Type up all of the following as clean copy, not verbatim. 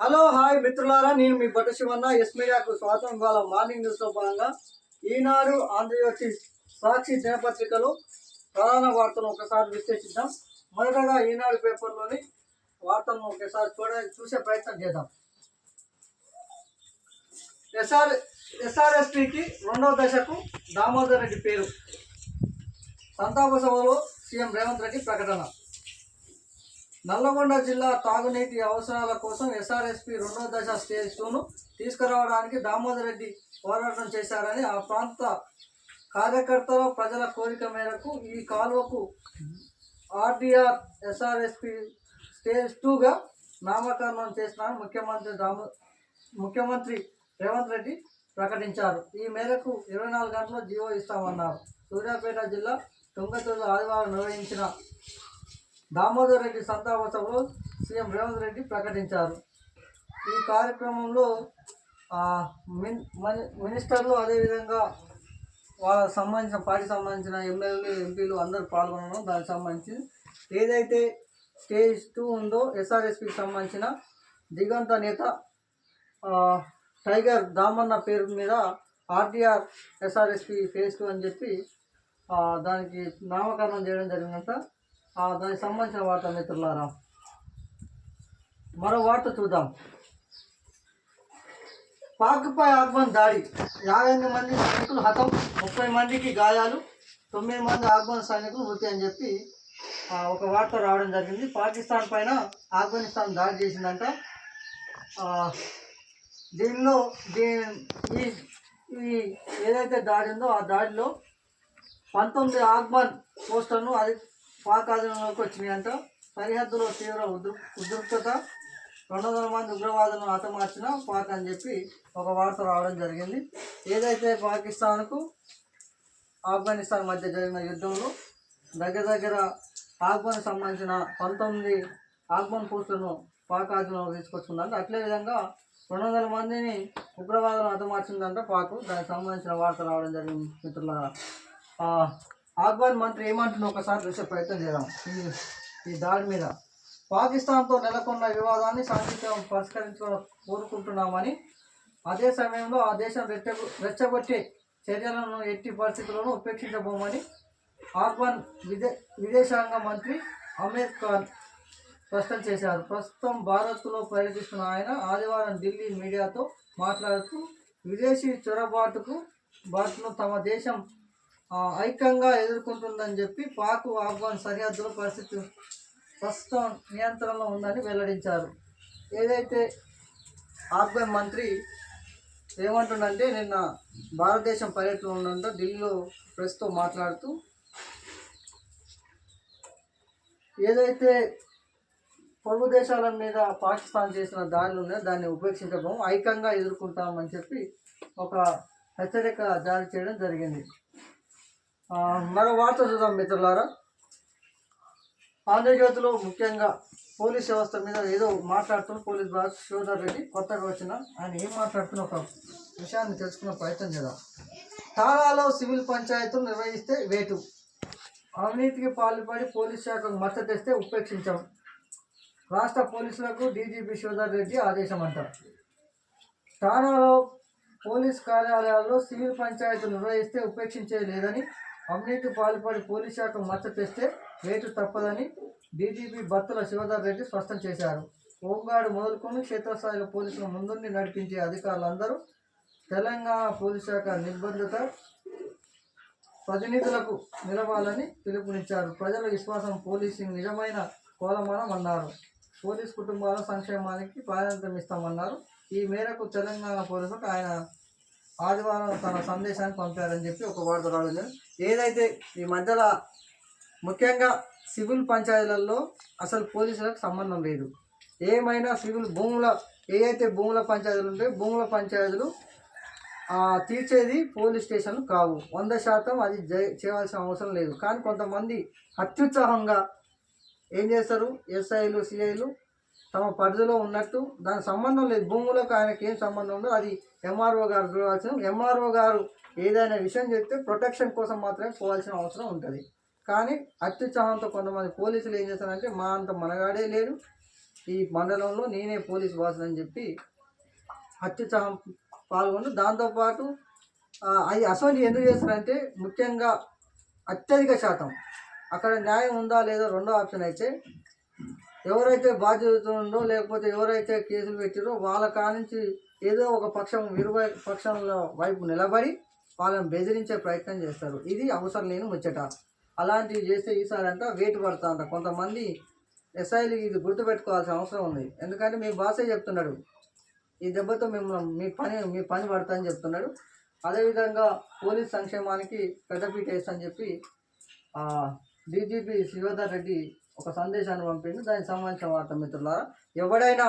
Hello hi మిత్రులారా, నేను మీ బట్ట శివన్న. ఎస్ మీడియాకు స్వాగతం. ఇవాళ మార్నింగ్ న్యూస్లో భాగంగా ఈనాడు, ఆంధ్రజ్యోతి, సాక్షి దినపత్రికలు ప్రధాన వార్తలను ఒకసారి విశ్లేషిద్దాం. మొదటగా ఈనాడు పేపర్లోని వార్తలను ఒకసారి చూసే ప్రయత్నం చేద్దాం. ఎస్ఆర్ఎస్పీకి రెండవ దశకు దామోదర్ రెడ్డి పేరు. సంతాప సభలో సీఎం రేవంత్ రెడ్డి ప్రకటన. నల్లగొండ జిల్లా తాగునీటి అవసరాల కోసం ఎస్ఆర్ఎస్పీ రెండో దశ స్టేజ్ 2ను తీసుకురావడానికి దామోదర్ రెడ్డి పోరాటం చేశారని ఆ ప్రాంత కార్యకర్తల ప్రజల కోరిక మేరకు ఈ కాలువకు ఆర్డీఆర్ ఎస్ఆర్ఎస్పీ స్టేజ్ 2గా నామకరణం చేసినారని ముఖ్యమంత్రి రేవంత్ రెడ్డి ప్రకటించారు. ఈ మేరకు 24 గంటల్లో జీవో ఇస్తామన్నారు. సూర్యాపేట జిల్లా తుంగతుర్తిలో ఆదివారం నిర్వహించిన దామోదర్ రెడ్డి సంతాప సభలో సీఎం రేవంత్ రెడ్డి ప్రకటించారు. ఈ కార్యక్రమంలో మినిస్టర్లు, అదేవిధంగా వాళ్ళకి సంబంధించిన పార్టీకి సంబంధించిన ఎమ్మెల్యేలు, ఎంపీలు అందరూ పాల్గొనడం. దానికి సంబంధించి ఏదైతే స్టేజ్ 2 ఉందో ఎస్ఆర్ఎస్పీకి సంబంధించిన దిగంత నేత టైగర్ దామన్న పేరు మీద ఆర్డీఆర్ ఎస్ఆర్ఎస్పీ ఫేజ్ 2 అని చెప్పి దానికి నామకరణం చేయడం జరిగిందంట. దానికి సంబంధించిన వార్త మిత్రులారా. మరో వార్త చూద్దాం. పాక్పై ఆఫ్ఘన్ దాడి, 58 మంది సైనికులు హతం, 30 మందికి గాయాలు, 9 మంది ఆఫ్ఘన్ సైనికులు మృతి అని చెప్పి ఒక వార్త రావడం జరిగింది. పాకిస్తాన్ పైన ఆఫ్ఘనిస్తాన్ దాడి చేసిందంట. దీనిలో ఈ ఏదైతే దాడి ఉందో ఆ దాడిలో 19 ఆఫ్ఘన్ పోస్టర్ను అది పాక్ ఆధీనంలోకి వచ్చినాయంట. సరిహద్దులో తీవ్ర ఉద్రిక్తత, 200 మంది ఉగ్రవాదులను హతమార్చిన పాక్ అని చెప్పి ఒక వార్త రావడం జరిగింది. ఏదైతే పాకిస్తాన్కు ఆఫ్ఘనిస్తాన్ మధ్య జరిగిన యుద్ధంలో దగ్గర ఆఫ్ఘన్ సంబంధించిన 19 ఆఫ్ఘన్ పోస్టులను పాక్ ఆధీనంలో తీసుకొచ్చిందంట. అట్లే విధంగా 200 మందిని ఉగ్రవాదులను హతమార్చిందంట పాక్. దానికి సంబంధించిన వార్త రావడం జరిగింది మిత్రులారా. ఆఫ్ఘన్ మంత్రి ఏమంటుందో ఒకసారి చూసే ప్రయత్నం చేద్దాం. ఈ దాడి మీద పాకిస్తాన్తో నెలకొన్న వివాదాన్ని శాంతితో పరిష్కరించుకోవడం కోరుకుంటున్నామని, అదే సమయంలో ఆ దేశం రెచ్చగొట్టే చర్యలను ఎట్టి పరిస్థితుల్లోనూ ఉపేక్షించబోమని ఆఫ్ఘన్ విదేశాంగ మంత్రి అమీర్ ఖాన్ స్పష్టం చేశారు. ప్రస్తుతం భారత్లో పర్యటిస్తున్న ఆయన ఆదివారం ఢిల్లీ మీడియాతో మాట్లాడుతూ విదేశీ చొరబాటును తమ దేశం ఐక్యంగా ఎదుర్కొంటుందని చెప్పి పాక్ ఆఫ్ఘన్ సరిహద్దుల పరిస్థితి ప్రస్తుతం నియంత్రణలో ఉందని వెల్లడించారు. ఏదైతే ఆఫ్ఘన్ మంత్రి ఏమంటుండంటే, నిన్న భారతదేశం పర్యటన ఉందంటే ఢిల్లీలో ప్రెస్తో మాట్లాడుతూ ఏదైతే పొరుగు దేశాల మీద పాకిస్తాన్ చేసిన దాడులు ఉన్నాయో దాన్ని ఉపేక్షించడం, ఐక్యంగా ఎదుర్కొంటామని చెప్పి ఒక హెచ్చరిక జారీ చేయడం జరిగింది. మరో వార్త చూద్దాం మిత్రులారా. ఆంధ్రజ్యోతిలో ముఖ్యంగా పోలీస్ వ్యవస్థ మీద ఏదో మాట్లాడుతున్న పోలీస్ బాస్ శివధర్ రెడ్డి కొత్తగా వచ్చిన ఆయన ఏం మాట్లాడుతున్న ఒక విషయాన్ని తెలుసుకునే ప్రయత్నం చేద్దాం. తారాలో సివిల్ పంచాయతీలు నిర్వహిస్తే వేటు, అవినీతికి పాల్పడి పోలీస్ శాఖకు మద్దతు తెస్తే ఉపేక్షించాం, రాష్ట్ర పోలీసులకు డీజీపీ శివధర్ రెడ్డి ఆదేశం అంటారు. తారాలో పోలీస్ కార్యాలయాల్లో సివిల్ పంచాయతీలు నిర్వహిస్తే ఉపేక్షించే లేదని, అవినీతి పాల్పడి పోలీస్ శాఖ మద్దతు తెస్తే వేటు తప్పదని డీజీపీ బత్తుల శివధర్ రెడ్డి స్పష్టం చేశారు. హోంగార్డు మొదలుకొని క్షేత్రస్థాయిలో పోలీసులు ముందుండి నడిపించే అధికారులందరూ తెలంగాణ పోలీస్ శాఖ నిర్బంధిత ప్రతినిధులకు నిలవాలని పిలుపునిచ్చారు. ప్రజల విశ్వాసం పోలీసింగ్ నిజమైన కోలమానం అన్నారు. పోలీస్ కుటుంబాల సంక్షేమానికి ప్రాధాన్యత ఇస్తామన్నారు. ఈ మేరకు తెలంగాణ పోలీసులకు ఆయన ఆదివారం తన సందేశాన్ని పంపారని చెప్పి ఒక వార్త రావడం. ఏదైతే ఈ మధ్యలో ముఖ్యంగా సివిల్ పంచాయతీలలో అసలు పోలీసులకు సంబంధం లేదు. ఏమైనా సివిల్ ఏదైతే భూముల పంచాయతీలు ఉంటాయో భూముల పంచాయతీలు తీర్చేది పోలీస్ స్టేషన్లు కావు. 100% అది చేయవలసిన అవసరం లేదు. కానీ కొంతమంది అత్యుత్సాహంగా ఏం చేస్తారు, ఎస్ఐలు, సిఐలు తమ పరిధిలో ఉన్నట్టు దానికి సంబంధం లేదు, భూములకు ఆయనకి ఏం సంబంధం ఉందో అది ఎంఆర్ఓ గారు చూడాల్సిన. ఎంఆర్ఓ గారు ఏదైనా విషయం చెప్తే ప్రొటెక్షన్ కోసం మాత్రమే పోవాల్సిన అవసరం ఉంటుంది. కానీ అత్యుత్సాహంతో కొంతమంది పోలీసులు ఏం చేస్తారంటే, మా అంత మనగాడే లేడు, ఈ మండలంలో నేనే పోలీస్ బాస్ అని చెప్పి అత్యుత్సాహం పాల్గొని దాంతోపాటు అది అసలు ఎందుకు చేస్తారంటే ముఖ్యంగా అత్యధిక శాతం అక్కడ న్యాయం ఉందా లేదా రెండో ఆప్షన్ అయితే ఎవరైతే బాధ్యత ఉందో లేకపోతే ఎవరైతే కేసులు పెట్టారో వాళ్ళ కానించి ఏదో ఒక పక్షం ఇరువై పక్షంలో వైపు నిలబడి వాళ్ళని బెదిరించే ప్రయత్నం చేస్తారు. ఇది అవసరం లేని ముచ్చట. అలాంటివి చేస్తే ఈసారి అంట వేటు పడుతుందంట. కొంతమంది ఎస్ఐలు ఇది గుర్తుపెట్టుకోవాల్సిన అవసరం ఉంది. ఎందుకంటే మీ బాసే చెప్తున్నాడు ఈ దెబ్బతో మిమ్మల్ని మీ పని పడతా అని చెప్తున్నాడు. అదేవిధంగా పోలీస్ సంక్షేమానికి పెద్దపీట వేస్తని చెప్పి డీజీపీ శ్రీవర్ధన్ రెడ్డి ఒక సందేశాన్ని పంపింది. దానికి సంబంధించిన వార్త మిత్రులారా, ఎవడైనా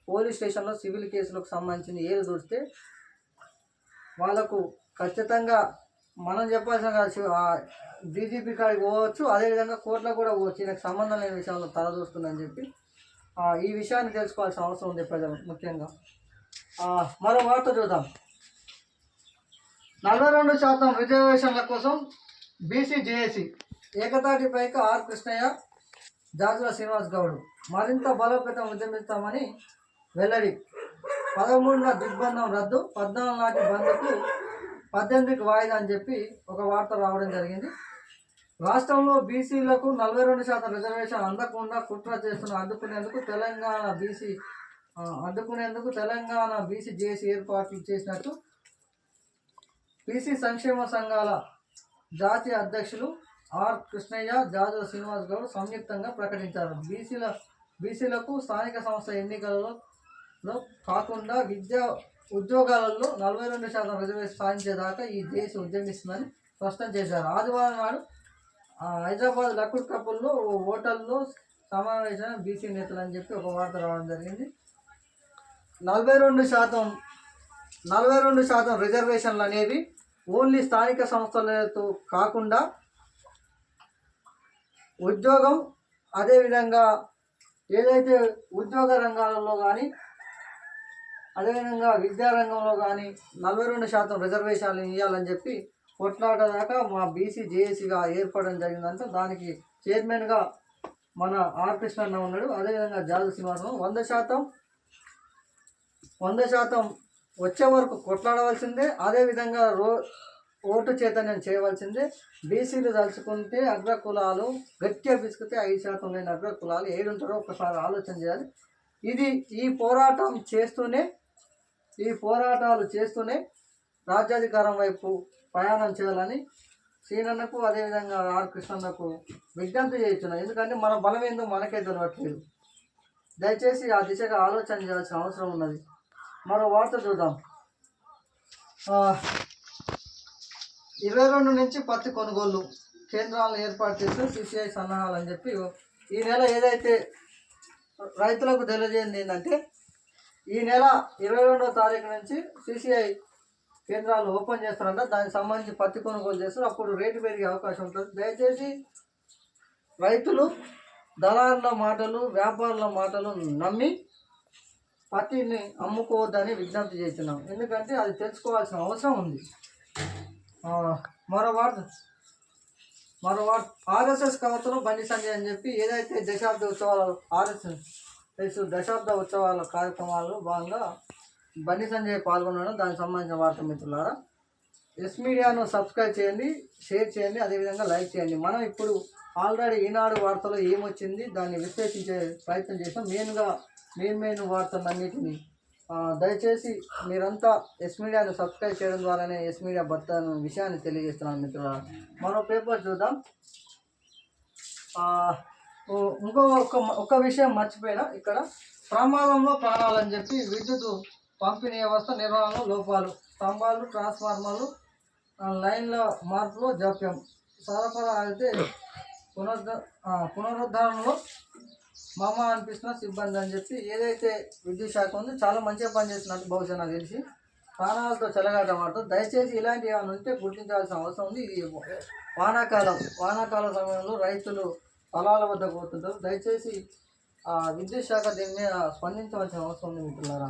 పోలీస్ స్టేషన్లో సివిల్ కేసులకు సంబంధించిన ఏది చూస్తే వాళ్ళకు ఖచ్చితంగా మనం చెప్పాల్సిన డీజీపీ కాడికి పోవచ్చు, అదేవిధంగా కోర్టులో కూడా పోవచ్చు. నాకు సంబంధం లేని విషయంలో తల చూస్తుందని చెప్పి ఈ విషయాన్ని తెలుసుకోవాల్సిన అవసరం ఉంది ప్రజలు ముఖ్యంగా. మరో వార్త చూద్దాం. 42% రిజర్వేషన్ల కోసం బీసీ జేఏసీ ఏకతాటిపైకి ఆర్ కృష్ణయ్య, జాజుల శ్రీనివాస్ గౌడ్ మరింత బలోపేతం ఉద్యమిస్తామని వెల్లడి. 13న దిగ్బంధం రద్దు, 14 నాటి బంద్కు 18కి వాయిదా అని చెప్పి ఒక వార్త రావడం జరిగింది. రాష్ట్రంలో బీసీలకు 42% రిజర్వేషన్ అందకుండా కుట్ర చేస్తున్న అడ్డుకునేందుకు తెలంగాణ బీసీ జేఏసీ ఏర్పాట్లు చేసినట్టు బీసీ సంక్షేమ సంఘాల జాతీయ అధ్యక్షులు ఆర్ కృష్ణయ్య, జాజుల శ్రీనివాస్ గౌడ్ సంయుక్తంగా ప్రకటించారు. బీసీలకు స్థానిక సంస్థ ఎన్నికలలో కాకుండా ఉద్యోగాలలో 42% రిజర్వేషన్ సాధించేదాకా ఈ జేఏసీ ఉద్యమిస్తుందని స్పష్టం చేశారు. ఆదివారం నాడు హైదరాబాద్ లకుడ్ కపుల్లో హోటల్లో సమావేశం బీసీ నేతలు అని చెప్పి ఒక వార్త రావడం జరిగింది. 42% రిజర్వేషన్లు అనేవి ఓన్లీ స్థానిక సంస్థలతో కాకుండా ఉద్యోగం, అదేవిధంగా ఏదైతే ఉద్యోగ రంగాలలో కానీ అదేవిధంగా విద్యారంగంలో కానీ 42% రిజర్వేషన్లు ఇవ్వాలని చెప్పి కొట్లాడదాకా మా బీసీ జేఏసీగా ఏర్పడడం జరిగిందంటే దానికి చైర్మన్గా మన ఆర్ కృష్ణన్న ఉన్నాడు. అదేవిధంగా జాజు శ్రీనివాసం 100% వచ్చే వరకు కొట్లాడవలసిందే. అదేవిధంగా ఓటు చైతన్యం చేయవలసిందే. బీసీలు తలుచుకుంటే అగ్రకులాలు గట్టిగా పిసుకుతే 5% లేని అగ్రకులాలు ఏడుంటారో ఒకసారి ఆలోచన చేయాలి. ఈ పోరాటాలు చేస్తూనే రాజ్యాధికారం వైపు ప్రయాణం చేయాలని శ్రీనన్నకు అదేవిధంగా ఆర్ కృష్ణన్నకు విజ్ఞప్తి చేస్తున్నాను. ఎందుకంటే మన బలం ఏందో మనకే తెలియట్లేదు. దయచేసి ఆ దిశగా ఆలోచన చేయాల్సిన అవసరం ఉన్నది. మరో వార్త చూద్దాం. 22 నుంచి పత్తి కొనుగోలు కేంద్రాలను ఏర్పాటు చేస్తూ సిసిఐ సన్నాహాలని చెప్పి ఈ నెల ఏదైతే రైతులకు తెలియజేయండి ఏంటంటే ఈ నెల 22వ తారీఖు నుంచి సిసిఐ కేంద్రాలు ఓపెన్ చేస్తారంట. దానికి సంబంధించి పత్తి కొనుగోలు చేస్తారు. అప్పుడు రేటు పెరిగే అవకాశం ఉంటుంది. దయచేసి రైతులు దళారుల మాటలు, వ్యాపారుల మాటలు నమ్మి పత్తిని అమ్ముకోవద్దని విజ్ఞప్తి చేస్తున్నాం. ఎందుకంటే అది తెలుసుకోవాల్సిన అవసరం ఉంది. మరో వార్త ఆర్ఎస్ఎస్ కవతలు బండి సంజయ్ అని చెప్పి ఏదైతే దశాబ్ద ఉత్సవాల కార్యక్రమాల్లో భాగంగా బండి సంజయ్ పాల్గొనడం దానికి సంబంధించిన వార్త మిత్రులారా, ఎస్ మీడియాను సబ్స్క్రైబ్ చేయండి, షేర్ చేయండి, అదేవిధంగా లైక్ చేయండి. మనం ఇప్పుడు ఆల్రెడీ ఈనాడు వార్తలో ఏమొచ్చింది దాన్ని విశ్లేషించే ప్రయత్నం చేసాం. మెయిన్ వార్తలన్నిటిని దయచేసి మీరంతా ఎస్ మీడియాను సబ్స్క్రైబ్ చేయడం ద్వారానే ఎస్ మీడియా భర్తను విషయాన్ని తెలియజేస్తున్నాను మిత్రులారా. మరో పేపర్ చూద్దాం. ఒక విషయం మర్చిపోయినా, ఇక్కడ ప్రమాదంలో ప్రాణాలని చెప్పి విద్యుత్ పంపిణీ వ్యవస్థ నిర్వహణలో లోపాలు, స్తంభాలు, ట్రాన్స్ఫార్మర్లు, లైన్ల మార్పులో జాప్యం, సరఫరా అయితే పునరుద్ధరణలో మామ అనిపిస్తున్న సిబ్బంది అని చెప్పి ఏదైతే విద్యుత్ శాఖ ఉందో చాలా మంచిగా పనిచేస్తున్నట్టు బహుశా నాకు తెలిసి ప్రాణాలతో చెలగాట మాడుతుంది. దయచేసి ఇలాంటివి ఏమైనా ఉంటే గుర్తించాల్సిన అవసరం ఉంది. ఇది వానాకాల సమయంలో రైతులు పొలాల వద్ద పోతుంటారు. దయచేసి విద్యుత్ శాఖ దీని మీద స్పందించవలసిన అవసరం ఉంది మిత్రులారా.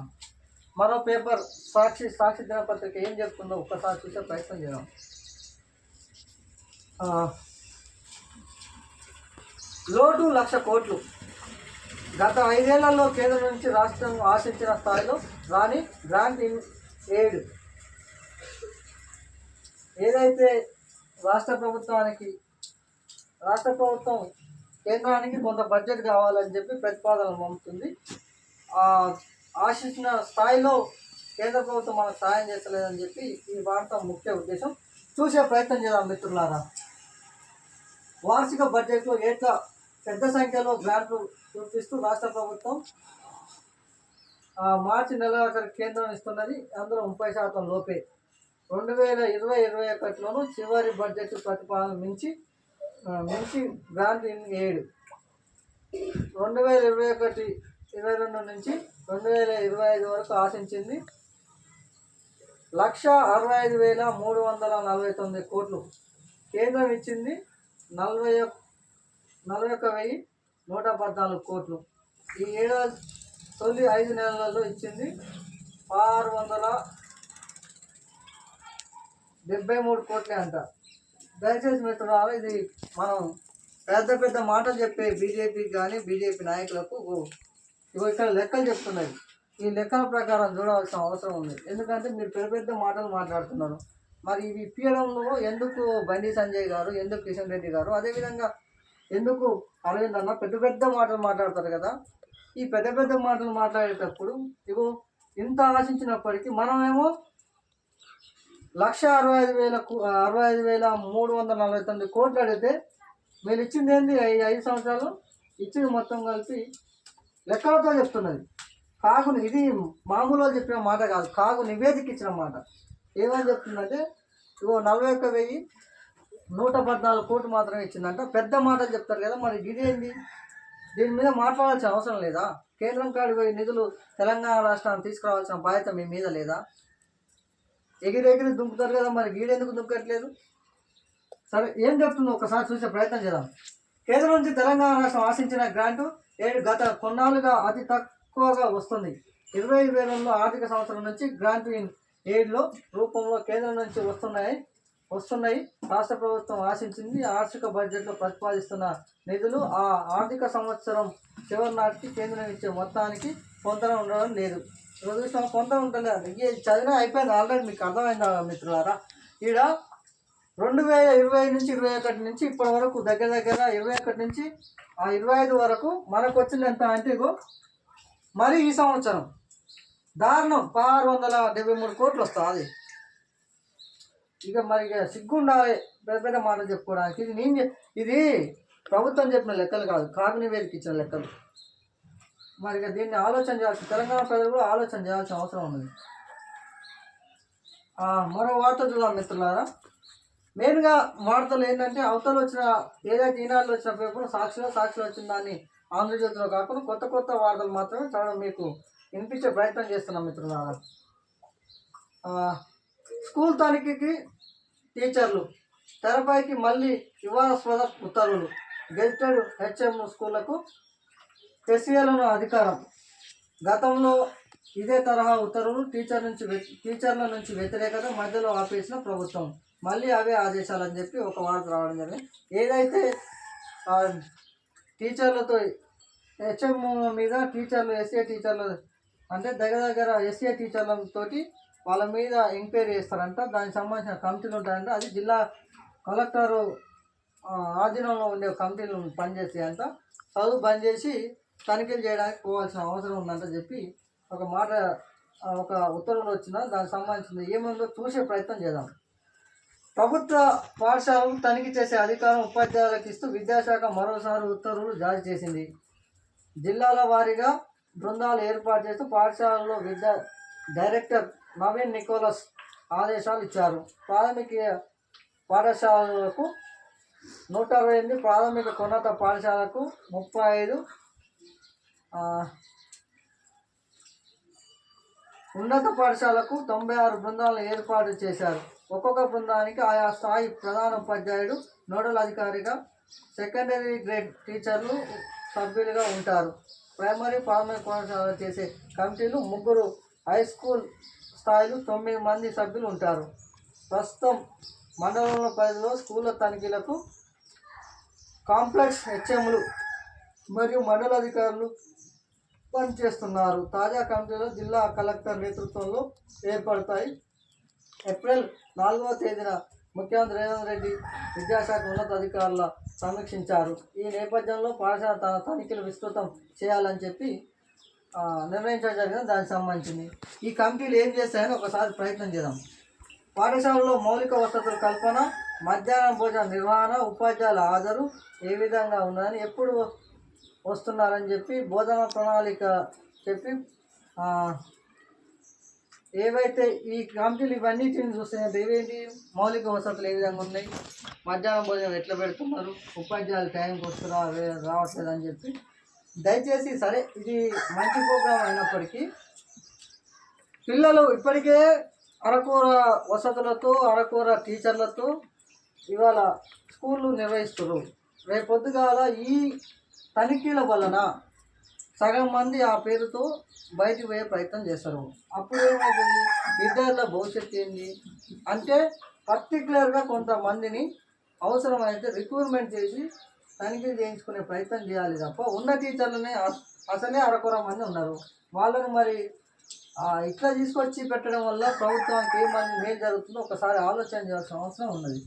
మరో పేపర్ సాక్షి దినపత్రిక ఏం చెప్తుందో ఒక్కసారి చూసే ప్రయత్నం చేద్దాం. లోటు 1,00,000 కోట్లు. గత 5 ఏళ్లలో కేంద్రం నుంచి రాష్ట్రం ఆశించిన స్థాయిలో రాని గ్రాంట్ ఇన్ ఎయిడ్ ఏదైతే రాష్ట్ర ప్రభుత్వం కేంద్రానికి కొంత బడ్జెట్ కావాలని చెప్పి ప్రతిపాదనలు పంపుతుంది. ఆశించిన స్థాయిలో కేంద్ర ప్రభుత్వం మనకు సహాయం చేస్తలేదని చెప్పి ఈ వార్త ముఖ్య ఉద్దేశం. చూసే ప్రయత్నం చేద్దాం మిత్రులారా. వార్షిక బడ్జెట్లో ఏటా పెద్ద సంఖ్యలో గ్రాంట్లు చూపిస్తూ రాష్ట్ర ప్రభుత్వం మార్చి నెలాఖరు కేంద్రం ఇస్తున్నది. అందులో 30% లోపే. 2020-21లోనూ చివరి బడ్జెట్ ప్రతిపాదన మించి గ్రాంట్ ఇన్ ఎయిడ్ 2021-22 నుంచి 2025 వరకు ఆశించింది 1,65,349 కోట్లు. కేంద్రం ఇచ్చింది 41,114 కోట్లు. ఈ ఏడాది తొలి 5 నెలలలో ఇచ్చింది 673 కోట్లే అంట. దయచేసి మిత్రులారా, ఇది మనం పెద్ద పెద్ద మాటలు చెప్పే బీజేపీకి కానీ బీజేపీ నాయకులకు ఇక్కడ లెక్కలు చెప్తున్నది. ఈ లెక్కల ప్రకారం చూడవలసిన అవసరం ఉంది. ఎందుకంటే మీరు పెద్ద పెద్ద మాటలు మాట్లాడుతున్నారు. మరి ఇవి ఇప్పించడంలో ఎందుకు బండి సంజయ్ గారు, ఎందుకు కిషన్ రెడ్డి గారు, అదేవిధంగా ఎందుకు అరవింద్ అన్న పెద్ద పెద్ద మాటలు మాట్లాడతారు కదా. ఈ పెద్ద పెద్ద మాటలు మాట్లాడేటప్పుడు ఇగో ఇంత ఆశించినప్పటికీ మనమేమో 1,65,349 కోట్లు అడిగితే మీరు ఇచ్చింది ఏంది? 5 సంవత్సరాలు ఇచ్చింది మొత్తం కలిపి లెక్కలతో చెప్తున్నది. కాగుని ఇది మామూలుగా చెప్పిన మాట కాదు, కాగు నివేదిక ఇచ్చిన మాట. ఏమని చెప్తుందంటే ఇగో 41,114 కోట్లు మాత్రమే ఇచ్చిందంట. పెద్ద మాటలు చెప్తారు కదా, మరి ఇదేంది? దీని మీద మాట్లాడాల్సిన అవసరం లేదా? కేంద్రం కాడికి పోయి నిధులు తెలంగాణ రాష్ట్రాన్ని తీసుకురావాల్సిన బాధ్యత మీ మీద లేదా? ఎగిరి దుంకుతారు కదా, మరి గీడెందుకు దుంకట్లేదు? సరే, ఏం చెప్తుందో ఒకసారి చూసే ప్రయత్నం చేద్దాం. కేంద్రం నుంచి తెలంగాణ రాష్ట్రం ఆశించిన గ్రాంటు గత కొన్నాళ్ళుగా అతి తక్కువగా వస్తుంది. 2020లో ఆర్థిక సంవత్సరం నుంచి గ్రాంట్ ఇన్ ఎయిడ్లో రూపంలో కేంద్రం నుంచి వస్తున్నాయి. రాష్ట్ర ప్రభుత్వం ఆశించింది ఆర్థిక బడ్జెట్లో ప్రతిపాదిస్తున్న నిధులు ఆ ఆర్థిక సంవత్సరం చివరి నాటికి కేంద్రం ఇచ్చే మొత్తానికి పొంతన ఉండడం లేదు. చూసిన పొంతన ఉండలేదు. ఇది చదివినా అయిపోయింది ఆల్రెడీ. మీకు అర్థమైందా మిత్రులారా? ఈడ 2020 నుంచి 21 నుంచి ఇప్పటి వరకు దగ్గర 21 నుంచి 25 వరకు మనకు వచ్చింది ఎంత అంటే ఇగో మరి ఈ సంవత్సరం దారుణం 673 కోట్లు వస్తుంది. ఇక మరి సిగ్గుండాలి పెద్ద పెద్ద మాటలు చెప్పుకోవడానికి. ఇది ప్రభుత్వం చెప్పిన లెక్కలు కాదు, కాగ్నివేదిక ఇచ్చిన లెక్కలు. మరి ఇక దీన్ని ఆలోచన చేయాల్సి, తెలంగాణ ప్రజలు కూడా ఆలోచన చేయాల్సిన అవసరం ఉన్నది. మరో వార్త చూద్దాం మిత్రులారా. మెయిన్గా వార్తలు ఏంటంటే అవతల వచ్చిన ఏదైతే ఈనాడులో వచ్చిన పేపర్ సాక్షిలో వచ్చిన దాన్ని ఆంధ్రజ్యోతిలో కాకుండా కొత్త వార్తలు మాత్రమే చదవడం మీకు వినిపించే ప్రయత్నం చేస్తున్నాం మిత్రులారా. స్కూల్ తనిఖీకి టీచర్లు తెరపైకి మళ్ళీ వివాదాస్పద ఉత్తర్వులు. గెజిటెడ్ హెచ్ఎం స్కూళ్లకు ఎస్సీఏలను అధికారం. గతంలో ఇదే తరహా ఉత్తర్వులు టీచర్ల నుంచి వ్యతిరేకత మధ్యలో ఆపేసిన ప్రభుత్వం మళ్ళీ అవే ఆదేశాలని చెప్పి ఒక వార్త రావడం జరిగింది. ఏదైతే టీచర్లతో హెచ్ఎం మీద టీచర్లు ఎస్ఏ టీచర్లు అంటే దగ్గర ఎస్ఏ టీచర్లతోటి వాళ్ళ మీద ఎంక్వైరీ చేస్తారంట. దానికి సంబంధించిన కమిటీలు ఉంటాయంట. అది జిల్లా కలెక్టరు ఆధీనంలో ఉండే కమిటీలు పనిచేస్తాయంట. చదువు బంద్ చేసి తనిఖీలు చేయడానికి పోవాల్సిన అవసరం ఉందంట చెప్పి ఒక ఉత్తర్వులు వచ్చిన దానికి సంబంధించింది ఏముందో చూసే ప్రయత్నం చేద్దాం. ప్రభుత్వ పాఠశాలను తనిఖీ చేసే అధికారం ఉపాధ్యాయులకు ఇస్తూ విద్యాశాఖ మరోసారి ఉత్తర్వులు జారీ చేసింది. జిల్లాల వారీగా బృందాలు ఏర్పాటు చేస్తూ పాఠశాలలో డైరెక్టర్ నవీన్ నికోలస్ ఆదేశాలు ఇచ్చారు. ప్రాథమిక పాఠశాలలకు 128, ప్రాథమికోన్నత పాఠశాలకు 35, ఉన్నత పాఠశాలకు 96 బృందాలను ఏర్పాటు చేశారు. ఒక్కొక్క బృందానికి ఆయా స్థాయి ప్రధాన ఉపాధ్యాయుడు నోడల్ అధికారిగా, సెకండరీ గ్రేడ్ టీచర్లు సభ్యులుగా ఉంటారు. ప్రైమరీ ప్రాథమిక పాఠశాల చేసే కమిటీలు 3, హై స్కూల్ స్థాయిలు 9 మంది సభ్యులు ఉంటారు. ప్రస్తుతం మండలంలో పరిధిలో స్కూళ్ళ తనిఖీలకు కాంప్లెక్స్ హెచ్ఎంలు మరియు మండల అధికారులు పనిచేస్తున్నారు. తాజా కమిటీలు జిల్లా కలెక్టర్ నేతృత్వంలో ఏర్పడతాయి. ఏప్రిల్ 4వ తేదీన ముఖ్యమంత్రి రేవంత్ రెడ్డి విద్యాశాఖ ఉన్నతాధికారుల సమీక్షించారు. ఈ నేపథ్యంలో పాఠశాల తన తనిఖీలు విస్తృతం చేయాలని చెప్పి నిర్ణయించడం జరిగింది. దానికి సంబంధించింది ఈ కమిటీలు ఏం చేస్తాయని ఒకసారి ప్రయత్నం చేద్దాం. పాఠశాలలో మౌలిక వసతుల కల్పన, మధ్యాహ్నం భోజన నిర్వహణ, ఉపాధ్యాయుల హాజరు ఏ విధంగా ఉన్నదని, ఎప్పుడు వస్తున్నారని చెప్పి, బోధన ప్రణాళిక చెప్పి ఏవైతే ఈ కమిటీలు ఇవన్నిటిని చూస్తాయంటే ఏవేంటి, మౌలిక వసతులు ఏ విధంగా ఉన్నాయి, మధ్యాహ్నం భోజనం ఎట్లా పెడుతున్నారు, ఉపాధ్యాయులు టైంకి వస్తురా రావట్లేదు అని చెప్పి. దయచేసి సరే ఇది మంచి ప్రోగ్రాం అయినప్పటికీ పిల్లలు ఇప్పటికే అరకూర వసతులతో అరకూర టీచర్లతో ఇవాళ స్కూళ్ళు నిర్వహిస్తున్నారు. రేపొద్దుగాల ఈ తనిఖీల వలన సగం మంది ఆ పేరుతో బయటికి పోయే ప్రయత్నం చేస్తారు. అప్పుడు ఏమవుతుంది, విద్యార్థుల భవిష్యత్తు ఏంటి అంటే పర్టికులర్గా కొంతమందిని అవసరమైతే రిక్రూట్మెంట్ చేసి తనిఖీ చేయించుకునే ప్రయత్నం చేయాలి తప్ప ఉన్న టీచర్లనే అసలే అరకొర మంది ఉన్నారు. వాళ్ళను మరి ఇట్లా తీసుకొచ్చి పెట్టడం వల్ల ప్రభుత్వానికి ఏమని మేలు జరుగుతుందో ఒకసారి ఆలోచన చేయాల్సిన అవసరం ఉన్నది.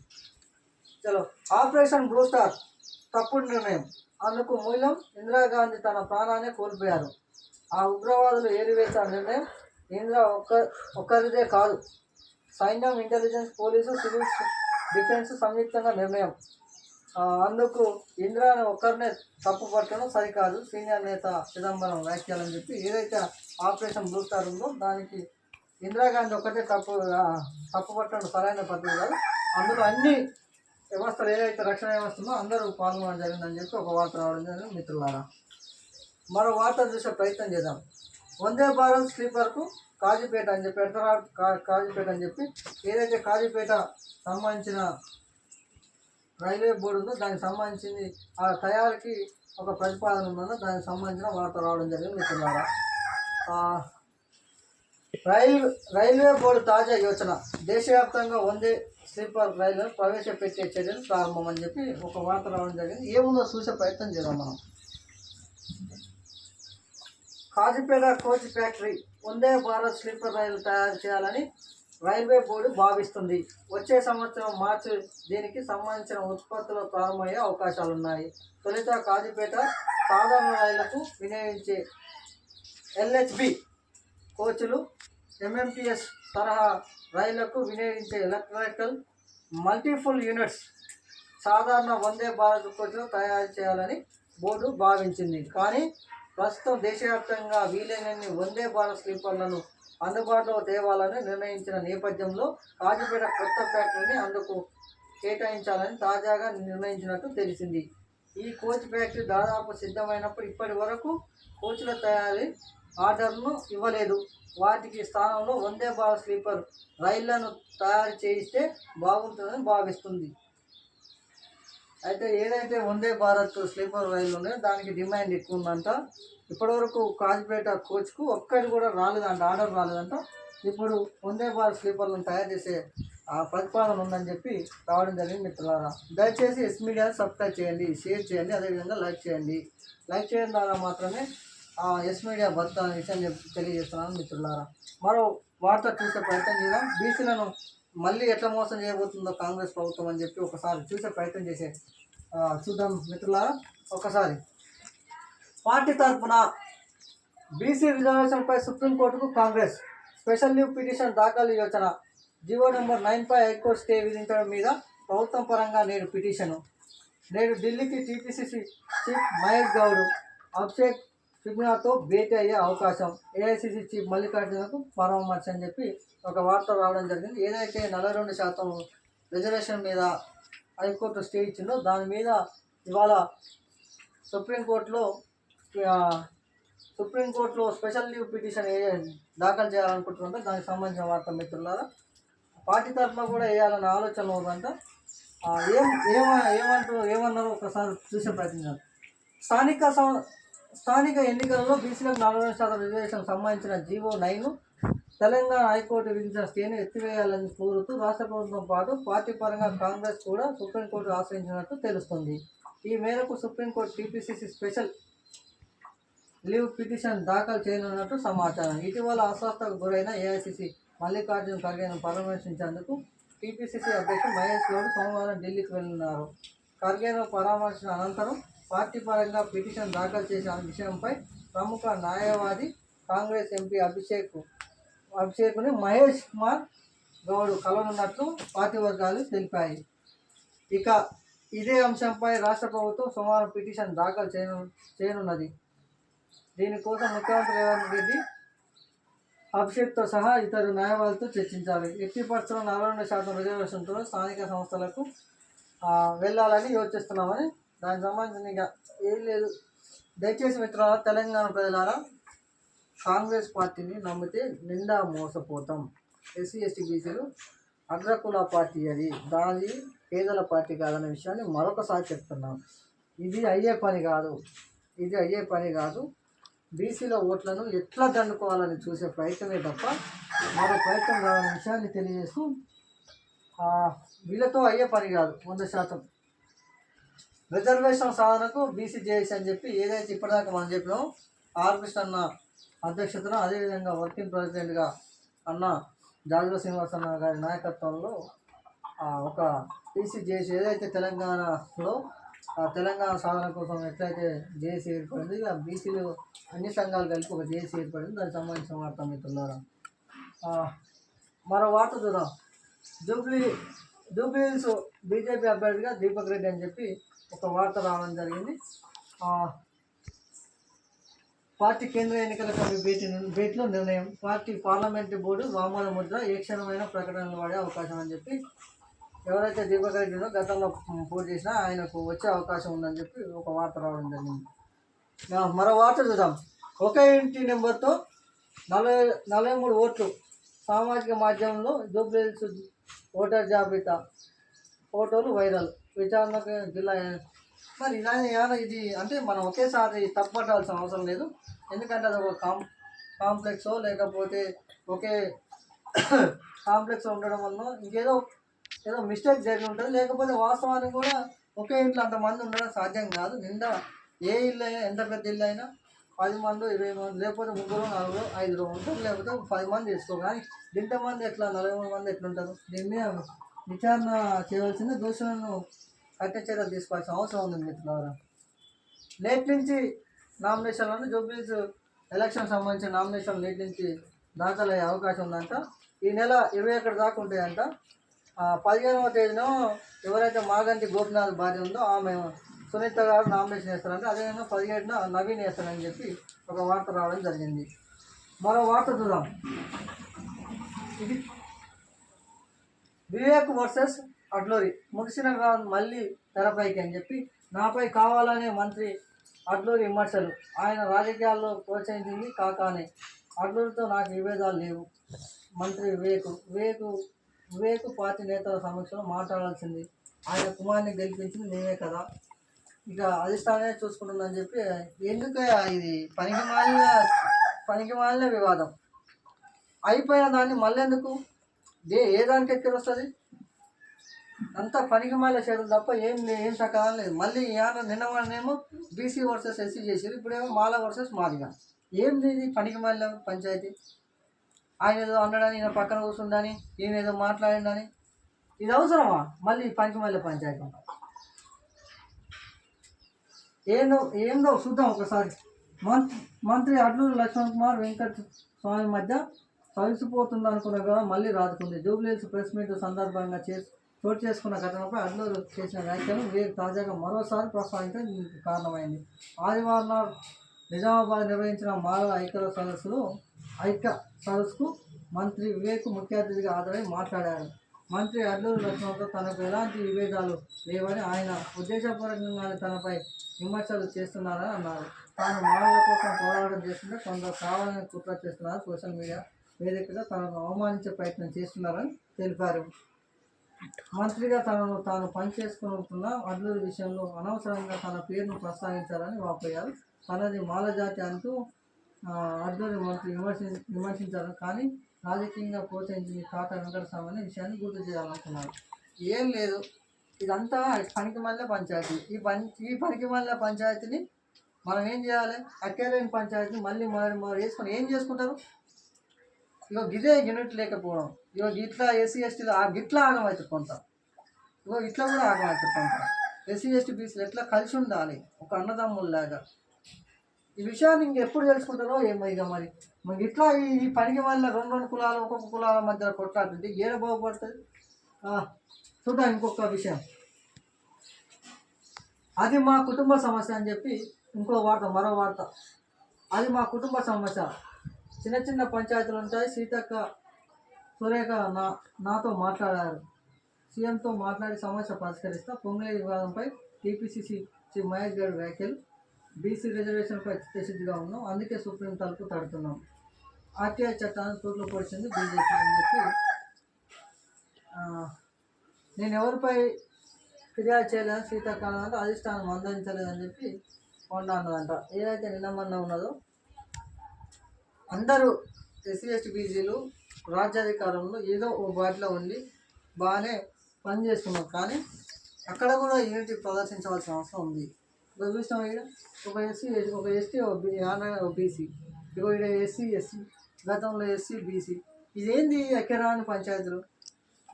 చలో, ఆపరేషన్ బ్లూ స్టార్ తప్పుడు నిర్ణయం. అందుకు మూలం ఇందిరాగాంధీ తన ప్రాణాన్ని కోల్పోయారు. ఆ ఉగ్రవాదులు ఏరివేసిన నిర్ణయం ఒక్కరిదే కాదు, సైన్యం, ఇంటెలిజెన్స్, పోలీసు, సివిల్ డిఫెన్స్ సంయుక్తంగా నిర్ణయం. అందుకు ఇందిరాని ఒక్కరినే తప్పు పట్టడం సరికాదు, సీనియర్ నేత చిదంబరం వ్యాఖ్యలని చెప్పి ఏదైతే ఆపరేషన్ బ్లూ స్టార్ ఉందో దానికి ఇందిరాగాంధీ ఒక్కటే తప్పు పట్టడం సరైన పద్ధతి కాదు, అందులో అన్ని వ్యవస్థలు ఏదైతే రక్షణ వ్యవస్థ ఉందో అందరూ పాల్గొనడం జరిగిందని చెప్పి ఒక వార్త రావడం జరిగింది. మిత్రులారా, మరో వార్త చూసే ప్రయత్నం చేద్దాం. వందే భారత్ స్లీపర్కు కాజీపేట అని చెప్పి కాజీపేట అని చెప్పి ఏదైతే కాజీపేట సంబంధించిన రైల్వే బోర్డు ఉందో దానికి సంబంధించింది ఆ తయారీకి ఒక ప్రతిపాదన ఉందో దానికి సంబంధించిన వార్త రావడం జరిగింది. మిత్రులారా, రైల్వే బోర్డు తాజా యోచన, దేశవ్యాప్తంగా వందే స్లీపర్ రైళ్లను ప్రవేశపెట్టే చర్యలు ప్రారంభం అని చెప్పి ఒక వార్త రావడం జరిగింది. ఏముందో చూసే ప్రయత్నం చేద్దాం మనం. Kazipet coach factory Vande Bharat sleeper రైలు తయారు చేయాలని రైల్వే బోర్డు భావిస్తుంది. వచ్చే సంవత్సరం మార్చి దీనికి సంబంధించిన ఉత్పత్తులు ప్రారంభమయ్యే అవకాశాలున్నాయి. తొలుత కాజీపేట సాధారణ రైళ్లకు వినియోగించే LHB కోచ్లు, MMTS తరహా రైళ్లకు వినియోగించే ఎలక్ట్రికల్ మల్టీఫుల్ యూనిట్స్ సాధారణ వందే భారత్ కోచ్లు తయారు చేయాలని బోర్డు భావించింది. కానీ ప్రస్తుతం దేశవ్యాప్తంగా వీలైనన్ని వందే భారత్ స్లీపర్లను అందుబాటులో తేవాలని నిర్ణయించిన నేపథ్యంలో కాజీపేట కొత్త ఫ్యాక్టరీని అందుకు కేటాయించాలని తాజాగా నిర్ణయించినట్టు తెలిసింది. ఈ కోచ్ ఫ్యాక్టరీ దాదాపు సిద్ధమైనప్పుడు ఇప్పటి వరకు కోచ్ల తయారీ ఆర్డర్ను ఇవ్వలేదు. వాటికి స్థానంలో వందే భారత్ స్లీపర్ రైళ్లను తయారు చేయిస్తే బాగుంటుందని భావిస్తుంది. అయితే ఏదైతే వందే భారత్ స్లీపర్ రైళ్ళు ఉన్నాయో దానికి డిమాండ్ ఎక్కువ ఉందంట. ఇప్పటివరకు కాజీపేట కోచ్కు ఒక్కటి కూడా రాలేదంట, ఆర్డర్ రాలేదంట. ఇప్పుడు వందే భారత్ స్లీపర్లను తయారు చేసే ప్రతిపాదన ఉందని చెప్పి రావడం జరిగింది. మిత్రులారా, దయచేసి ఎస్ మీడియాని సబ్స్క్రైబ్ చేయండి, షేర్ చేయండి, అదేవిధంగా లైక్ చేయండి. లైక్ చేయడం ద్వారా మాత్రమే ఎస్ మీడియా భర్త అనే విషయం తెలియజేస్తున్నాను. మిత్రులారా, మరో వార్త చూసే ప్రయత్నం చేద్దాం. బీసీలను మళ్ళీ ఎట్లా మోసం చేయబోతుందో కాంగ్రెస్ ప్రభుత్వం అని చెప్పి ఒకసారి చూసే ప్రయత్నం చూద్దాం. మిత్రులారా, ఒకసారి పార్టీ తరఫున బీసీ రిజర్వేషన్పై సుప్రీంకోర్టుకు కాంగ్రెస్ స్పెషల్ లీవ్ పిటిషన్ దాఖలు యోచన. జీవో నెంబర్ 9పై హైకోర్టు స్టే విధించడం మీద ప్రభుత్వం పరంగా నేడు ఢిల్లీకి టీపీసీసీ చీఫ్ మహేష్ గౌడ్, అభిషేక్ సిగ్నాతో భేటీ అయ్యే అవకాశం. ఏఐసీసీ చీఫ్ మల్లికార్జునకు పరామర్శ అని చెప్పి ఒక వార్త రావడం జరిగింది. ఏదైతే 42% రిజర్వేషన్ మీద హైకోర్టు స్టే ఇచ్చిందో దాని మీద ఇవాళ సుప్రీంకోర్టులో స్పెషల్ లీవ్ పిటిషన్ దాఖలు చేయాలనుకుంటున్నారంట. దానికి సంబంధించిన వార్త. మిత్రులారా, పార్టీ తరఫున కూడా వేయాలన్న ఆలోచన ఉందంట. ఏమన్నారో ఒకసారి చూసే ప్రయత్నించారు. స్థానిక ఎన్నికలలో బీసీలకు 40% రిజర్వేషన్ సంబంధించిన జీవో 9 తెలంగాణ హైకోర్టు విధించిన స్టేను ఎత్తివేయాలని కోరుతూ రాష్ట్ర ప్రభుత్వం పాటు పార్టీ పరంగా కాంగ్రెస్ కూడా సుప్రీంకోర్టు ఆశ్రయించినట్టు తెలుస్తుంది. ఈ మేరకు supreme court TPCC special leave petition దాఖలు చేయనున్నట్టు సమాచారం. ఇటీవల అస్వస్థకు గురైన ఏఐసిసి మల్లికార్జున ఖర్గేను పరామర్శించేందుకు టీపీసీసీ అధ్యక్షుడు మహేష్ గౌడ్ సోమవారం ఢిల్లీకి వెళ్తున్నారు. ఖర్గేను పరామర్శించిన అనంతరం పార్టీ పరంగా పిటిషన్ దాఖలు చేసిన విషయంపై ప్రముఖ న్యాయవాది కాంగ్రెస్ ఎంపీ అభిషేక్ని మహేష్ కుమార్ గౌడ్ కలవనున్నట్లు పార్టీ వర్గాలు తెలిపాయి. ఇక ఇదే అంశంపై రాష్ట్ర ప్రభుత్వం సోమవారం పిటిషన్ దాఖలు చేయనున్నది. దీనికోసం ముఖ్యమంత్రి రేవంత్ రెడ్డి అభిషేక్తో సహా ఇతర న్యాయవాదులతో చర్చించాలి. ఎట్టి పరిస్థితుల్లో 42% రిజర్వేషన్తో స్థానిక సంస్థలకు వెళ్ళాలని యోచిస్తున్నామని, దానికి సంబంధించిన ఇక ఏం లేదు. దయచేసి మిత్రులారా, తెలంగాణ ప్రజలారా, కాంగ్రెస్ పార్టీని నమ్మితే నిండా మోసపోతాం. ఎస్సీ ఎస్టీ బీసీలు అగ్రకుల పార్టీ, దాని పేదల పార్టీ కాదనే విషయాన్ని మరొకసారి చెప్తున్నాం. ఇది అయ్యే పని కాదు. బీసీల ఓట్లను ఎట్లా దండుకోవాలని చూసే ప్రయత్నమే తప్ప మరో ప్రయత్నం కాదనే విషయాన్ని తెలియజేస్తూ, వీళ్ళతో అయ్యే పని కాదు. 100% రిజర్వేషన్ సాధనకు బీసీ జేఏసీ అని చెప్పి ఏదైతే ఇప్పటిదాకా మనం చెప్పినామో, ఆర్కృష్ణ అన్న అధ్యక్షతన, అదేవిధంగా వర్కింగ్ ప్రెసిడెంట్గా అన్న జాజుల శ్రీనివాస్ అన్న గారి నాయకత్వంలో ఒక బీసీ జేఏసీ ఏదైతే తెలంగాణలో తెలంగాణ సాధన కోసం ఎట్లయితే జేఏసీ ఏర్పడింది, ఇలా బీసీలు అన్ని సంఘాలు కలిపి ఒక జేఏసీ ఏర్పడింది. దానికి సంబంధించిన వార్త మిత్రులారా. మరో వార్త చూద్దాం. జూబ్లీహిల్స్ బీజేపీ అభ్యర్థిగా దీపక్ రెడ్డి అని చెప్పి ఒక వార్త రావడం జరిగింది. పార్టీ కేంద్ర ఎన్నికల కమిటీ భేటీలో నిర్ణయం. Party parliamentary board Vamana Mudra ఏ క్షణమైన ప్రకటనలు వాడే అవకాశం అని చెప్పి, ఎవరైతే దీపక్ రెడ్డినో గతంలో పోటీ చేసినా ఆయనకు వచ్చే అవకాశం ఉందని చెప్పి ఒక వార్త రావడం జరిగింది. మరో వార్త చూద్దాం. ఒకే ఇంటి నెంబర్తో 43 ఓట్లు. సామాజిక మాధ్యమంలో జూబ్లీహిల్స్ ఓటర్ జాబితా ఫోటోలు వైరల్. విచారణకు జిల్లా మరి ఇది అంటే మనం ఒకేసారి తప్పట్టాల్సిన అవసరం లేదు. ఎందుకంటే అది ఒక కాంప్లెక్సో లేకపోతే ఒకే కాంప్లెక్స్ ఉండడం వల్ల ఇంకేదో మిస్టేక్ జరిగి ఉంటుంది. లేకపోతే వాస్తవానికి కూడా ఒకే ఇంట్లో అంతమంది ఉండడం సాధ్యం కాదు. నిండా ఏ ఇల్లు అయినా, ఎంత పెద్ద ఇల్లు అయినా 10 మంది 20 మంది, లేకపోతే 3 4 5 ఉంటారు, లేకపోతే 10 మంది వేసుకో. కానీ ఇంతమంది ఎట్లా 43 మంది ఎట్లుంటారు? దీన్ని విచారణ చేయవలసింది. దోషులను కఠిన చర్యలు తీసుకోవాల్సిన అవసరం ఉంది మిత్రులారా. నేటి నుంచి నామినేషన్లను జూబ్లీహిల్స్ ఎలక్షన్ సంబంధించిన నామినేషన్ నేటి నుంచి దాఖలయ్యే అవకాశం ఉందంట. ఈ నెల 21 దాకా ఉంటాయంట. 15వ తేదీన ఎవరైతే మాగంటి గోపినాథ్ భార్య ఉందో ఆమె సునీత గారు నామినేషన్ వేస్తారంటే, అదేవిధంగా 17న నవీన్ వేస్తారని చెప్పి ఒక వార్త రావడం జరిగింది. మరో వార్త చూద్దాం. ఇది వివేక్ వర్సెస్ అడ్లూరి. ముగిసిన మళ్ళీ తెరపైకి అని చెప్పి నాపై కావాలనే మంత్రి అడ్లూరి విమర్శలు. ఆయన రాజకీయాల్లో ప్రోత్సహించింది కాకానే. అడ్లూరితో నాకు విభేదాలు లేవు. మంత్రి వివేక్ పార్టీ నేతల సమక్షంలో మాట్లాడాల్సింది. ఆయన కుమార్ని గెలిపించింది నేనే కదా, ఇక అధిష్టానమే చూసుకుంటుందని చెప్పి, ఎందుకు ఇది పనికి మాలిన వివాదం. అయిపోయిన దాన్ని మళ్ళీ ఎందుకు ఏ దానికి ఎక్కడ వస్తుంది? అంతా పనికి మాలిన చేతులు తప్ప ఏం సకాలం లేదు. మళ్ళీ నిన్న వాళ్ళనేమో బీసీ వర్సెస్ ఎస్సీ చేసారు, ఇప్పుడేమో మాల వర్సెస్ మాదిగా. ఏంది ఇది పనికి మాలిన పంచాయతీ? ఆయన ఏదో అన్నాడని ఈయన పక్కన కూర్చుండని, ఈయన ఏదో మాట్లాడిందని, ఇది అవసరమా? మళ్ళీ పనికి మాలిన పంచాయతీ ఏందో చూద్దాం ఒకసారి. మంత్రి అడ్లూరి లక్ష్మణ్ కుమార్ వెంకట స్వామి మధ్య కలిసిపోతుంది అనుకున్నా కదా, మళ్ళీ రాదుకుంది. జూబ్లీహిల్స్ ప్రెస్ మీట్ సందర్భంగా చోటు చేసుకున్న ఘటనపై అడ్లూరు చేసిన వ్యాఖ్యలు వీరు తాజాగా మరోసారి ప్రస్తావించడం కారణమైంది. ఆదివారం నాడు నిజామాబాద్ నిర్వహించిన మాల ఐక్య సదస్సుకు మంత్రి వివేక్ ముఖ్య అతిథిగా హాజరై మాట్లాడారు. మంత్రి అడ్లూరి లక్ష్మణ్తో తనకు ఎలాంటి విభేదాలు లేవని, ఆయన ఉద్దేశపూర్వకంగానే తనపై విమర్శలు చేస్తున్నారని అన్నారు. తాను మానవుల కోసం పోరాటం చేస్తుంటే కొందరు కావాలని కుట్ర చేస్తున్నారు, సోషల్ మీడియా వేదికగా తనను అవమానించే ప్రయత్నం చేస్తున్నారని తెలిపారు. మంత్రిగా తాను పనిచేసుకుంటున్న అడ్లూరి విషయంలో అనవసరంగా తన పేరును ప్రస్తావించాలని వాపోయారు. తనది మాల జాతి అంటూ అడ్లూరి మంత్రి విమర్శించారు. కానీ రాజకీయంగా ప్రోత్సహించింది కాకా వెంకటస్వామి విషయాన్ని గుర్తు చేయాలనుకున్నారు. ఏం లేదు, ఇదంతా పనికి మళ్ళీ పంచాయతీ. ఈ పనికి మళ్ళీ పంచాయతీని మనం ఏం చేయాలి? అక్కర్లేని పంచాయతీని మళ్ళీ మరి వేసుకొని ఏం చేసుకుంటారు? ఇగో గిదే యూనిట్ లేకపోవడం, ఇగో ఇట్లా ఎస్సీ ఎస్టీలో గిట్లా ఆగమవుతుంది కొంత, ఇగో ఇట్లా కూడా ఆగమవుతుంది కొంత. ఎస్సీ ఎస్టీ బీసీలు ఎట్లా కలిసి ఉండాలి ఒక అన్నదమ్ముల్లాగా. ఈ విషయాన్ని ఇంకెప్పుడు తెలుసుకుంటారో ఏమో. ఇక మరి మరి ఇట్లా ఈ పనికి వల్ల రెండు కులాలు ఒక్కొక్క కులాల మధ్య కొట్లాడుతుంటే ఏడ బాగుపడుతుంది? చూద్దాం ఇంకొక విషయం. అది మా కుటుంబ సమస్య అని చెప్పి మరో వార్త. అది మా కుటుంబ సమస్య. చిన్న చిన్న పంచాయతీలు ఉంటాయి. సీతక్క సురేఖ నాతో మాట్లాడారు. సీఎంతో మాట్లాడి సమస్య పరిష్కరిస్తా. పొంగులే వివాదంపై టీపీసీసీ శ్రీ మహేష్ గౌడ్ వ్యాఖ్యలు. బీసీ రిజర్వేషన్పై చిత్తశుద్ధిగా ఉన్నాం, అందుకే సుప్రీం తలుపు తడుతున్నాం. ఆర్టీఐ చట్టాన్ని తూట్లు పొడిచింది బీజేపీ అని చెప్పి, నేను ఎవరిపై ఫిర్యాదు చేయలేదని సీతక్క అన్నదంట. అధిష్టానం మందలించలేదని చెప్పి కొండ అన్నదంట. ఏదైతే నిన్నమన్నా ఉన్నదో అందరూ ఎస్సీ ఎస్టీ బీసీలు రాజ్యాధికారంలో ఏదో ఓ బాటిలో ఉండి బాగానే పనిచేస్తున్నారు. కానీ అక్కడ కూడా యూనిటీ ప్రదర్శించవలసిన అవసరం ఉంది. ఇప్పుడు చూసినాం ఇక్కడ ఒక ఎస్టీ ఒక బీసీ, ఇగో ఇక్కడ ఎస్సీ గతంలో ఎస్సీ బీసీ. ఇదేంది ఎక్కరాని పంచాయతీలు?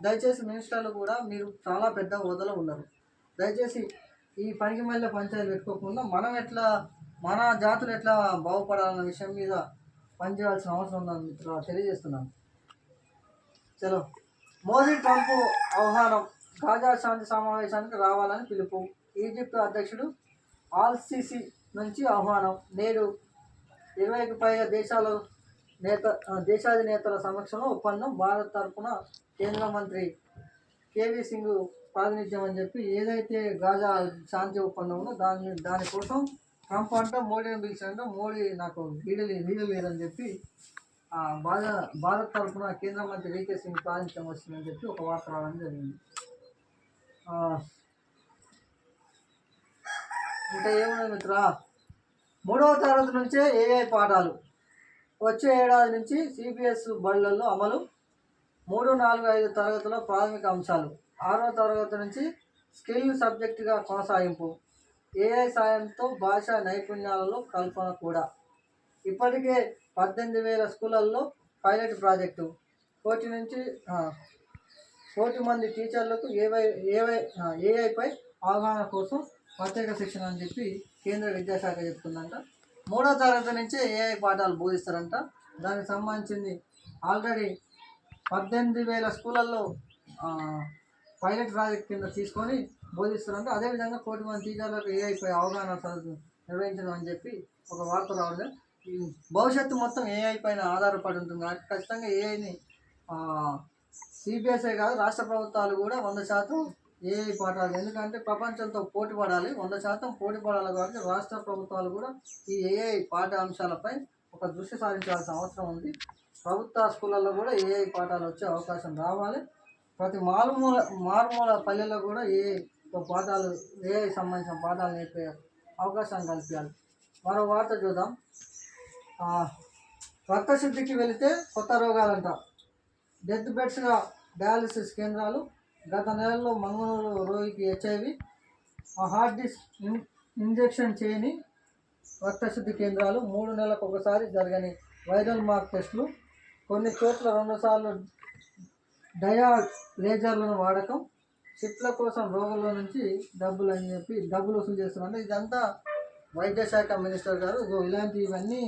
దయచేసి మినిస్టర్లు కూడా మీరు చాలా పెద్ద హోదాలో ఉన్నారు. దయచేసి ఈ పనికి మళ్ళీ పంచాయతీలు పెట్టుకోకుండా మన జాతులు ఎట్లా బాగుపడాలన్న విషయం మీద పనిచేయాల్సిన అవసరం ఉందని తెలియజేస్తున్నాను. చలో. మోదీ ట్రంప్ ఆహ్వానం, గాజా శాంతి సమావేశానికి రావాలని పిలుపు. ఈజిప్ట్ అధ్యక్షుడు ఆల్-సిసి నుంచి ఆహ్వానం. నేడు 20కి పైగా దేశాధినేతల సమక్షంలో ఒప్పందం. భారత్ తరఫున కేంద్ర మంత్రి కేవీ సింగ్ ప్రాతినిధ్యం అని చెప్పి ఏదైతే గాజా శాంతి ఒప్పందం ఉందో దానికోసం ట్రంప్ అంటూ మోడీని పిలిచారంటే మోడీ నాకు వీలు లేదని చెప్పి భారత్ తరఫున కేంద్ర మంత్రి వీకే సింగ్ ప్రాతినిధ్యం వస్తుందని చెప్పి ఒక వార్త రావడం జరిగింది. ఇంకా ఏమున్నది మిత్రా, 3వ తరగతి నుంచే ఏఐ పాఠాలు. వచ్చే ఏడాది నుంచి సిబిఎస్ బడులలో అమలు. 3, 4, 5 తరగతిలో ప్రాథమిక అంశాలు. 6వ తరగతి నుంచి స్కిల్ సబ్జెక్టుగా కొనసాగింపు. ఏఐ సాయంతో భాషా నైపుణ్యాలలో కల్పన కూడా. ఇప్పటికే 18,000 స్కూళ్ళల్లో పైలట్ ప్రాజెక్టు. 1 మంది టీచర్లకు ఏఐపై అవగాహన కోసం ప్రత్యేక శిక్షణ అని చెప్పి కేంద్ర విద్యాశాఖ చెప్తుందంట. 3వ తరగతి నుంచే ఏఐ పాఠాలు బోధిస్తారంట. దానికి సంబంధించింది ఆల్రెడీ 18,000 స్కూళ్ళల్లో పైలట్ ప్రాజెక్ట్ కింద తీసుకొని బోధిస్తారంట. అదేవిధంగా 1 మంది టీచర్లకు ఏఐపై అవగాహన నిర్వహించడం అని చెప్పి ఒక వార్త రావడం. భవిష్యత్తు మొత్తం ఏఐ పైన ఆధారపడి ఉంటుంది కాబట్టి ఖచ్చితంగా ఏఐని సిబిఎస్ఐ కాదు రాష్ట్ర ప్రభుత్వాలు కూడా 100% ఏఐ పాఠాలు, ఎందుకంటే ప్రపంచంతో పోటీ పడాలి, 100% పోటీ పడాలి కాబట్టి రాష్ట్ర ప్రభుత్వాలు కూడా ఈ ఏఐ పాఠ్యాంశాలపై ఒక దృష్టి సారించాల్సిన అవసరం ఉంది. ప్రభుత్వ స్కూళ్ళల్లో కూడా ఏఐ పాఠాలు వచ్చే అవకాశం రావాలి. ప్రతి మారుమూల పల్లెల్లో కూడా ఏఐ సంబంధించిన పాఠాలు నేర్పే అవకాశాన్ని కల్పించాలి. మరో వార్త చూద్దాం. రక్తశుద్ధికి వెళితే కొత్త రోగాలంట. డెత్ బెడ్స్గా డయాలసిస్ కేంద్రాలు. గత నెలలో మంగళూరు రోగికి హెచ్ఐవి, హార్ట్ డిస్క్ ఇంజెక్షన్ చేయని రక్తశుద్ధి కేంద్రాలు. 3 నెలలకు ఒకసారి జరగని వైరల్ మార్క్ టెస్టులు. కొన్ని చోట్ల 2 సార్లు డయా లేజర్లను వాడకం. షిప్ల కోసం రోగుల నుంచి డబ్బులు వసూలు చేస్తున్నారంటే ఇదంతా వైద్య శాఖ మినిస్టర్ గారు ఇలాంటివన్నీ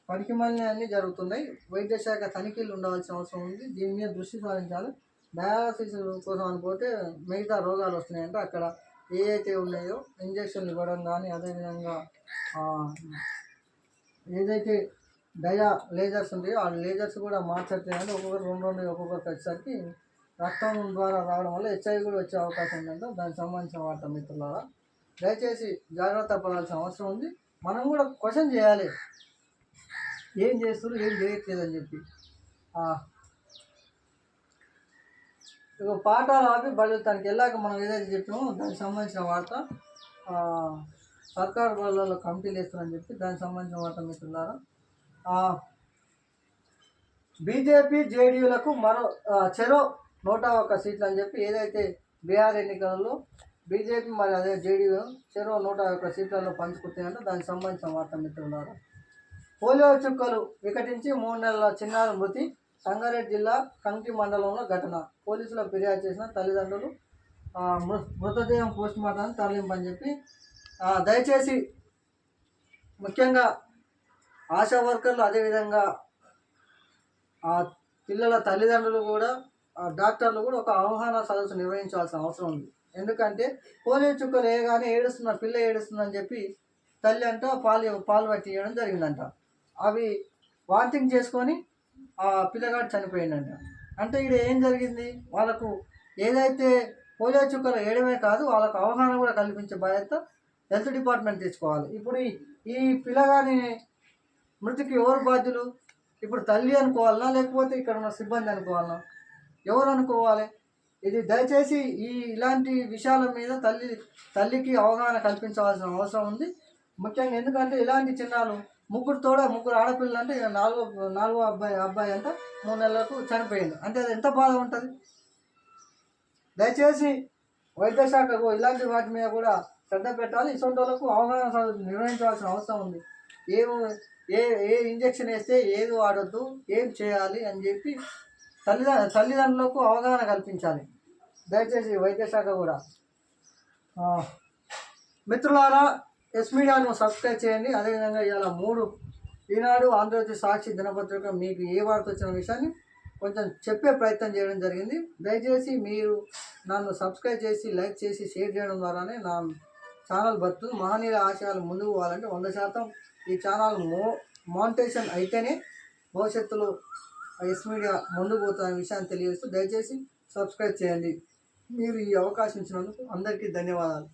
పనికిమాలిన అన్నీ జరుగుతున్నాయి. వైద్య శాఖ తనిఖీలు ఉండవలసిన అవసరం ఉంది. దీని మీద దృష్టి సారించాలి. డయాలసిస్ కోసం అనుకుంటే మిగతా రోగాలు వస్తున్నాయంటే అక్కడ ఏవైతే ఉన్నాయో ఇంజక్షన్లు ఇవ్వడం కానీ, అదేవిధంగా ఏదైతే డయా లేజర్స్ ఉంటాయో ఆ లేజర్స్ కూడా మార్చట్లేదంటే ఒక్కొక్కరు 2 ఒక్కొక్కరికి వచ్చేసరికి రక్తం ద్వారా రావడం వల్ల హెచ్ఐవి కూడా వచ్చే అవకాశం ఉందంటే దానికి సంబంధించిన వార్త మిత్రులారా. దయచేసి జాగ్రత్త పడాల్సిన అవసరం ఉంది. మనం కూడా క్వశ్చన్ చేయాలి, ఏం చేస్తున్నారు ఏం చేయట్లేదని చెప్పి. పాఠాలు ఆపి బడుతానికి వెళ్ళాక మనం ఏదైతే చెప్పామో దానికి సంబంధించిన వార్త. సర్కారు బడులలో కమిటీలు వేస్తారని చెప్పి దానికి సంబంధించిన వార్త మిత్రులారా. బీజేపీ జేడీయూలకు చెరో 101 సీట్లు అని చెప్పి ఏదైతే బీహార్ ఎన్నికలలో బీజేపీ మరి అదే జేడీయూ చెరో 101 సీట్లలో పంచుకుంటాయంటే దానికి సంబంధించిన వార్త మిత్రులారా. పోలియో చుక్కలు వికటించి 3 నెలల చిన్నారి మృతి. సంగారెడ్డి జిల్లా కంకి మండలంలో ఘటన. పోలీసులు ఫిర్యాదు చేసిన తల్లిదండ్రులు మృతదేహం పోస్టుమార్టానికి తరలింపని చెప్పి దయచేసి ముఖ్యంగా ఆశా వర్కర్లు అదేవిధంగా పిల్లల తల్లిదండ్రులు కూడా డాక్టర్లు కూడా ఒక అవగాహన సదస్సు నిర్వహించాల్సిన అవసరం ఉంది. ఎందుకంటే పోలియో చుక్కలు వేయగానే పిల్ల ఏడుస్తుందని చెప్పి తల్లి అంట పాలు పట్టి ఇవ్వడం జరిగిందంట. అవి వాంతింగ్ చేసుకొని ఆ పిల్లగాడు చనిపోయిందంట. అంటే ఇక్కడ ఏం జరిగింది, వాళ్ళకు ఏదైతే పోలియో చుక్కలు వేయడమే కాదు వాళ్ళకు అవగాహన కూడా కల్పించే బాధ్యత హెల్త్ డిపార్ట్మెంట్ తీసుకోవాలి. ఇప్పుడు ఈ పిల్లగాని మృతికి ఎవరు బాధ్యులు? ఇప్పుడు తల్లి అనుకోవాలన్నా లేకపోతే ఇక్కడ ఉన్న సిబ్బంది అనుకోవాలన్నా? ఎవరు అనుకోవాలి? ఇది దయచేసి ఇలాంటి విషయాల మీద తల్లికి అవగాహన కల్పించవలసిన అవసరం ఉంది ముఖ్యంగా. ఎందుకంటే ఇలాంటి చిన్నాలు ముగ్గురు ఆడపిల్లలు అంటే నాలుగో అబ్బాయి అంట 3 నెలలకు చనిపోయింది అంటే అది ఎంత బాధ ఉంటుంది. దయచేసి వైద్య శాఖకు ఇలాంటి వాటి మీద కూడా శ్రద్ధ పెట్టాలి. ఇటువంటి వాళ్ళకు అవగాహన నిర్వహించవలసిన అవసరం ఉంది. ఏ ఇంజక్షన్ వేస్తే ఏది వాడొద్దు, ఏం చేయాలి అని చెప్పి తల్లిదండ్రులకు అవగాహన కల్పించాలి దయచేసి వైద్య శాఖ కూడా. మిత్రులారా, ఎస్ మీడియాను సబ్స్క్రైబ్ చేయండి. అదేవిధంగా ఇవాళ 3 ఈనాడు, ఆంధ్రజ్యోతి, సాక్షి దినపత్రిక మీకు ఏ వార్త వచ్చిన విషయాన్ని కొంచెం చెప్పే ప్రయత్నం చేయడం జరిగింది. దయచేసి మీరు నన్ను సబ్స్క్రైబ్ చేసి లైక్ చేసి షేర్ చేయడం ద్వారానే నా ఛానల్ బతుకు మహనీయుల ఆశయాలు ముందుకు పోవాలంటే 100% ఈ ఛానల్ మానిటైజేషన్ అయితేనే భవిష్యత్తులో ఎస్ మీడియా ముందుకు పోతున్న విషయాన్ని తెలియజేస్తూ దయచేసి సబ్స్క్రైబ్ చేయండి. మీరు ఈ అవకాశం ఇచ్చినందుకు అందరికీ ధన్యవాదాలు.